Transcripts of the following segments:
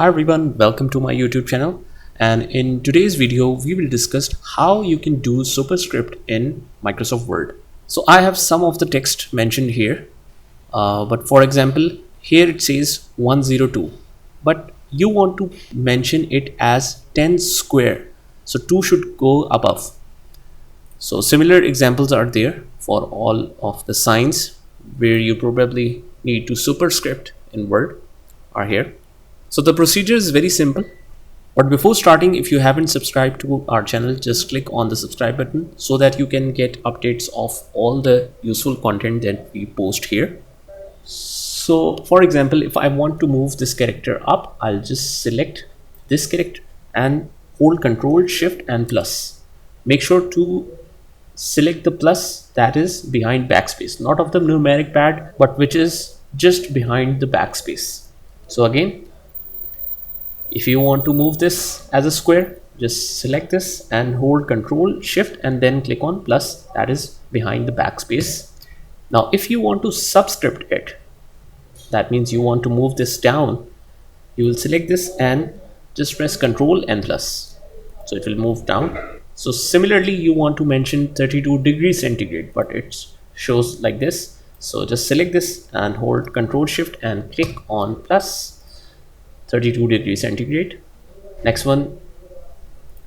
Hi everyone, welcome to my YouTube channel, and in today's video we will discuss how you can do superscript in Microsoft Word. So I have some of the text mentioned here, but for example here it says 102, but you want to mention it as 10 square, so 2 should go above. So similar examples are there for all of the signs where you probably need to superscript in Word are here. So the procedure is very simple, but before starting, if you haven't subscribed to our channel, just click on the subscribe button so that you can get updates of all the useful content that we post here. So for example, if I want to move this character up, I'll just select this character and hold Ctrl, Shift and plus. Make sure to select the plus that is behind backspace, not of the numeric pad, but which is just behind the backspace. So again, if you want to move this as a square, just select this and hold Ctrl, Shift and then click on plus that is behind the backspace. Now if you want to subscript it, that means you want to move this down, you will select this and just press Ctrl and plus, so it will move down. So similarly you want to mention 32 degrees centigrade, but it shows like this, so just select this and hold Ctrl, Shift and click on plus 32 degrees centigrade. Next one,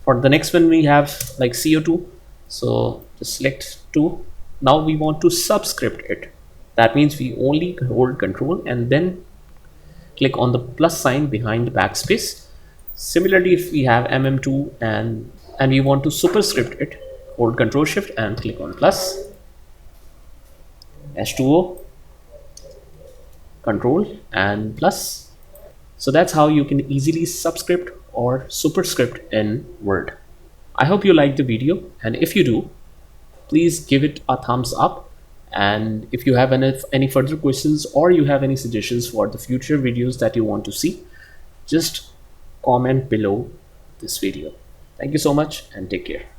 for the next one we have like CO2, so just select 2. Now we want to subscript it, that means we only hold Control and then click on the plus sign behind the backspace. Similarly, if we have mm2 and we want to superscript it, hold Control, Shift and click on plus. H2O, Control and plus. So that's how you can easily subscript or superscript in Word. I hope you liked the video, and if you do, please give it a thumbs up. And if you have any further questions or you have any suggestions for the future videos that you want to see, just comment below this video. Thank you so much and take care.